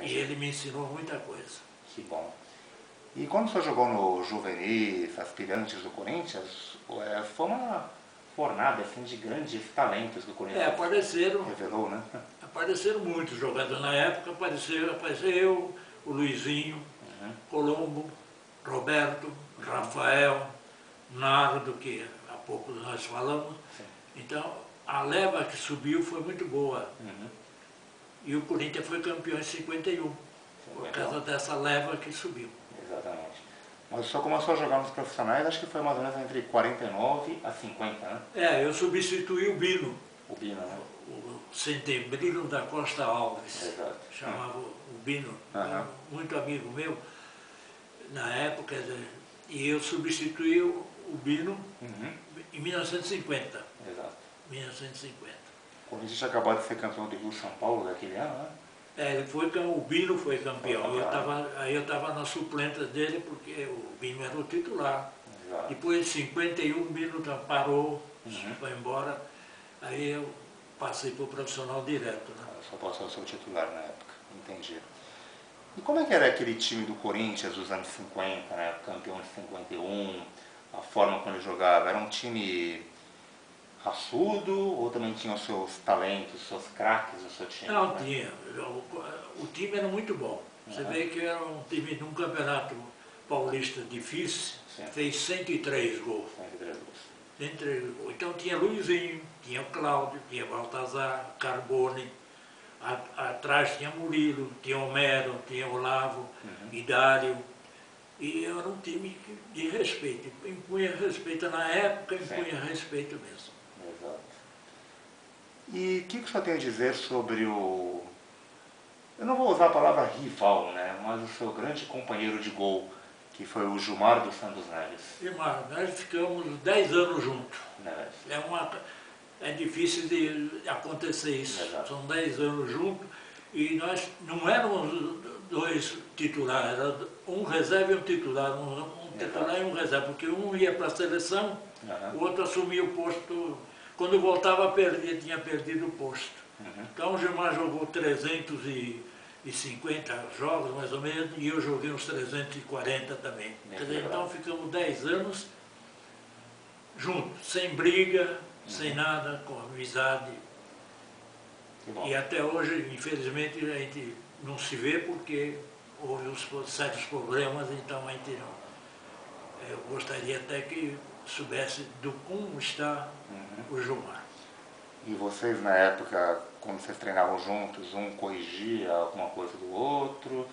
E ele me ensinou muita coisa. Que bom. E quando você jogou no Juvenis, Aspirantes do Corinthians, foi uma fornada assim, de grandes talentos do Corinthians. Revelou, né? Apareceram muitos jogadores na época, apareceu eu, o Luizinho, Colombo, Roberto, Rafael, Nardo, que há pouco nós falamos. Sim. Então, a leva que subiu foi muito boa. E o Corinthians foi campeão em 51, por causa dessa leva que subiu. Exatamente. Mas o senhor começou a jogar nos profissionais, acho que foi mais ou menos entre 49 a 50, né? Eu substituí o Bino. O Bino, né? O Centebrino da Costa Alves. Exato. Chamava o Bino, muito amigo meu na época, e eu substituí o Bino em 1950. Exato. 1950. O Corinthians tinha acabado de ser campeão do Rio São Paulo daquele ano, né? O Bino foi campeão. Aí eu estava na suplente dele, porque o Bino era o titular. Exato. Depois de 51, o Bino parou, foi embora. Aí eu passei para o profissional direto. Né? Só passou a ser o titular na época, entendi. E como é que era aquele time do Corinthians dos anos 50, né? Campeão de 51, a forma como ele jogava? Era um time raçudo ou também tinha os seus talentos, os seus craques do seu time? Não, tinha. O time era muito bom. Você vê que era um time de um campeonato paulista difícil, fez 103 gols. 103 gols. Então tinha Luizinho, tinha o Cláudio, tinha Baltazar, Carbone, atrás tinha Murilo, tinha Homero, tinha Olavo, Idário. E era um time de respeito. Impunha respeito na época, impunha respeito mesmo. Exato. E o que o senhor tem a dizer sobre o... Eu não vou usar a palavra rival, né? Mas o seu grande companheiro de gol, que foi o Gilmar dos Santos Neves. Gilmar, nós ficamos 10 anos juntos. É difícil de acontecer isso. Exato. São 10 anos juntos e nós não éramos dois titulares, era um reserva e um titular, um titular e um reserva, porque um ia para a seleção, o outro assumia o posto. Quando voltava, tinha perdido o posto. Então o Gilmar jogou 350 jogos, mais ou menos, e eu joguei uns 340 também. Quer dizer, então ficamos 10 anos juntos, sem briga, sem nada, com amizade. E até hoje, infelizmente, a gente não se vê porque houve certos problemas, então a gente não... Eu gostaria até que soubesse do como está o Gilmar. E vocês, na época, quando vocês treinavam juntos, um corrigia alguma coisa do outro?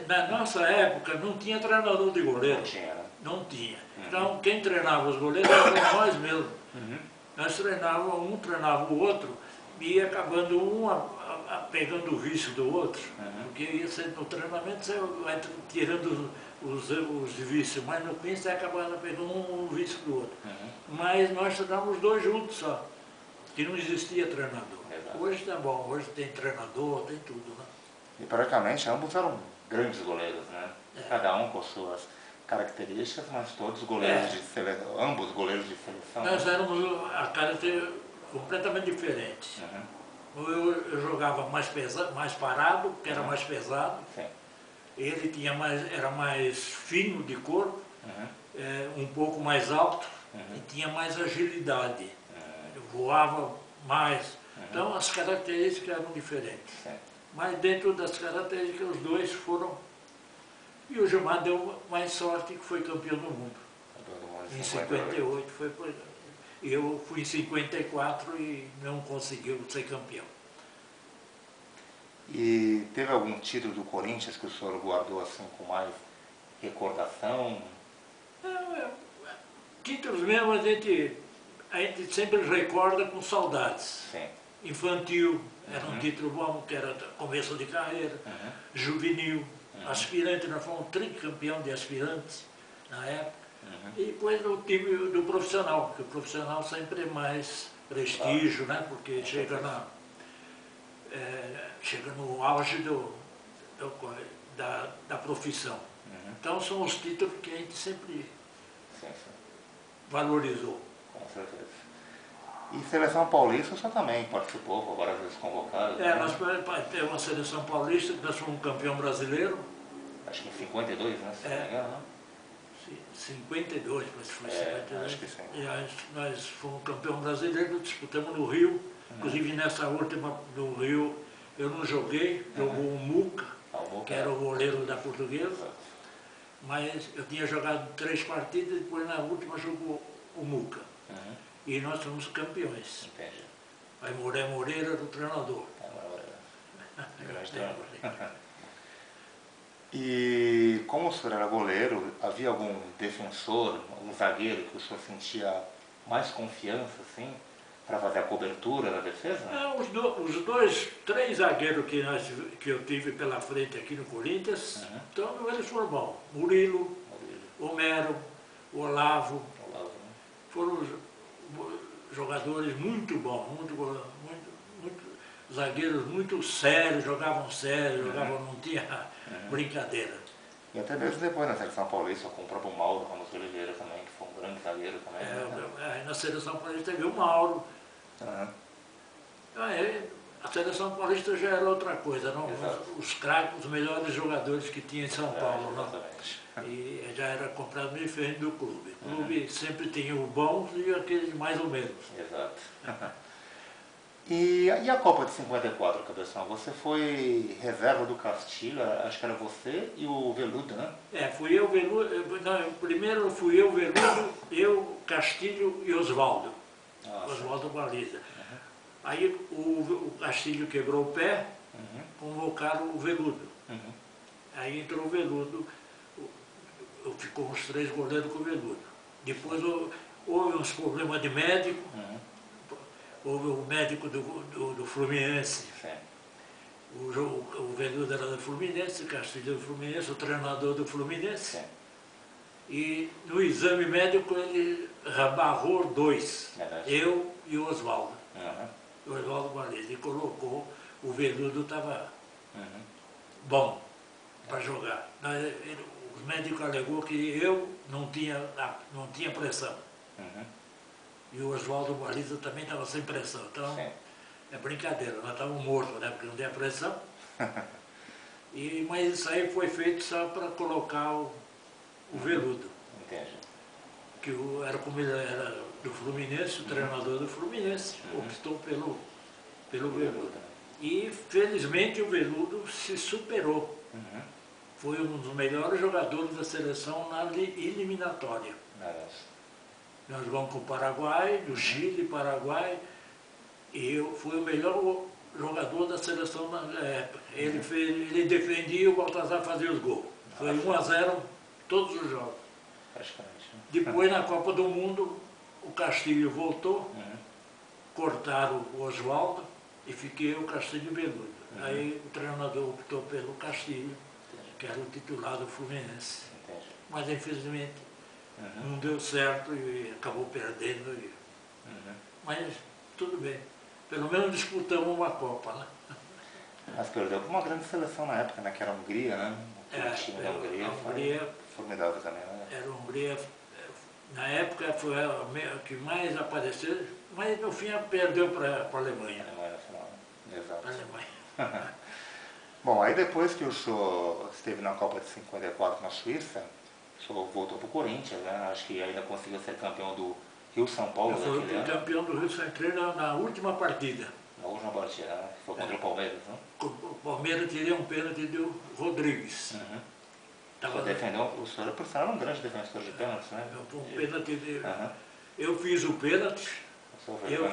Na nossa época não tinha treinador de goleiro. Não tinha, né? Não tinha. Então quem treinava os goleiros era nós mesmos. Nós treinávamos, um treinava o outro e ia acabando um pegando o vício do outro. Porque ia ser, no treinamento você vai tirando os vícios, mas no fim você acabava pegando um vício do outro. Mas nós treinávamos os dois juntos só, que não existia treinador. Hoje tá bom, hoje tem treinador, tem tudo, né? E praticamente ambos eram grandes goleiros, né? Cada um com suas características, mas todos goleiros de seleção, ambos goleiros de seleção. Nós éramos a caráter completamente diferentes. Eu jogava mais parado, que era mais pesado. Ele era mais fino de corpo, um pouco mais alto e tinha mais agilidade. Voava mais. Então as características eram diferentes. Mas dentro das características, os dois foram... E o Gilmar deu mais sorte, que foi campeão do mundo. Em 58 foi... Eu fui em 54 e não conseguiu ser campeão. E teve algum título do Corinthians que o senhor guardou assim com mais recordação? Títulos mesmo a gente sempre recorda com saudades. Infantil, era um título bom, que era começo de carreira. Juvenil, aspirante, nós fomos tricampeão de aspirantes na época. E depois o time do profissional, porque o profissional sempre é mais prestígio, né? Porque chega no auge da profissão. Então são os títulos que a gente sempre valorizou. Com certeza. E seleção paulista você também participou, foi várias vezes convocado. Nós temos uma seleção paulista, nós fomos campeão brasileiro. Acho que em 52, né? Se não me engano, né? 52, mas foi 52. Acho que sim. E nós fomos campeão brasileiro, disputamos no Rio. Inclusive nessa última do Rio eu não joguei, jogou o Muca, que era o goleiro da Portuguesa. Mas eu tinha jogado 3 partidas e depois na última jogou o Muca. E nós fomos campeões. Entendi. Aí Moreira era o treinador. E como o senhor era goleiro, havia algum defensor, algum zagueiro que o senhor sentia mais confiança, assim, para fazer a cobertura da defesa? Os 3 zagueiros que eu tive pela frente aqui no Corinthians, então eles foram bons. Murilo, Homero, Olavo, foram jogadores muito bons, zagueiros muito sérios, jogavam sério, não tinha brincadeira. E até mesmo depois na seleção paulista, com o próprio Mauro Ramos Oliveira também, que foi um grande zagueiro também. Na seleção paulista teve o Mauro. A seleção paulista já era outra coisa, não? Os craques, os melhores jogadores que tinha em São Paulo. Não? E já era completamente diferente do clube. O clube sempre tinha os bons e aqueles mais ou menos. Exato. E a Copa de 54, Cabeção? Você foi reserva do Castilho, acho que era você e o Veludo, né? Fui eu, Veludo. Não, primeiro fui eu, Veludo, eu, Castilho e Oswaldo. Oswaldo Baliza. Aí o Castilho quebrou o pé, convocaram o Veludo. Aí entrou o Veludo, ficou uns 3 goleiros com o Veludo. Depois houve uns problemas de médico, houve o médico do Fluminense. O Veludo era do Fluminense, o Castilho do Fluminense, o treinador do Fluminense. E no exame médico ele barrou 2, eu e o Oswaldo. O Oswaldo Baliza, e colocou, o Veludo estava bom para jogar. Os médicos alegou que eu não tinha pressão. E o Oswaldo Baliza também estava sem pressão. Então, é brincadeira, nós estávamos mortos, né? Porque não tinha pressão. Mas isso aí foi feito só para colocar o Veludo. Que como ele era do Fluminense, o treinador do Fluminense, optou pelo Veludo. E felizmente o Veludo se superou. Foi um dos melhores jogadores da seleção na eliminatória. Nós jogamos com o Paraguai, do Chile, Paraguai, e fui o melhor jogador da seleção na época. Ele defendia e o Baltazar fazia os gols. Foi 1-0 todos os jogos. Depois, na Copa do Mundo, o Castilho voltou, cortaram o Oswaldo e fiquei eu, Castilho e Veludo. Aí o treinador optou pelo Castilho, que era o titular do Fluminense. Mas, infelizmente, não deu certo e acabou perdendo. Mas tudo bem. Pelo menos disputamos uma Copa, né? Mas perdeu para uma grande seleção na época, né? Que era a Hungria, né? O time da Hungria foi formidável também, né? Era a Hungria, na época foi a que mais apareceu, mas no fim perdeu para a Alemanha. Exato. Para a Alemanha. Bom, aí depois que o senhor esteve na Copa de 54 na Suíça, o senhor voltou para o Corinthians, né? Acho que ainda conseguiu ser campeão do Rio-São Paulo. Eu fui campeão do Rio-São Paulo na última partida. Na última partida, né? Foi contra o Palmeiras, né? O Palmeiras tirou um pênalti do Rodrigues. O senhor por sinal era um grande defensor de pênaltis, né? Um pênalti de... Eu fiz o pênalti.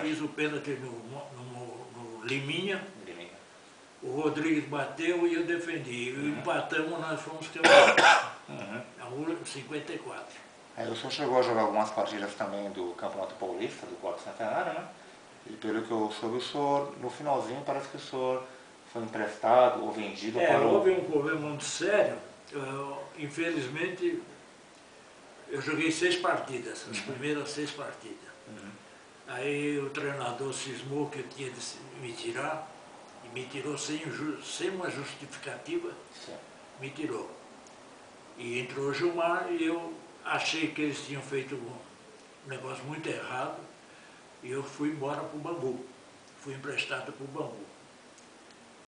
Fiz o pênalti no Liminha. O Rodrigues bateu e eu defendi. Empatamos, nós fomos campeões. Na 54. Aí o senhor chegou a jogar algumas partidas também do Campeonato Paulista, do quarto centenário, né? E pelo que eu soube, o senhor, no finalzinho, parece que o senhor foi emprestado ou vendido para o... Houve um problema muito sério. Infelizmente, eu joguei 6 partidas, as primeiras 6 partidas. Aí o treinador cismou que eu tinha de me tirar, e me tirou sem uma justificativa, me tirou. E entrou o Gilmar e eu achei que eles tinham feito um negócio muito errado E eu fui embora para o Bangu. Fui emprestado para o Bangu.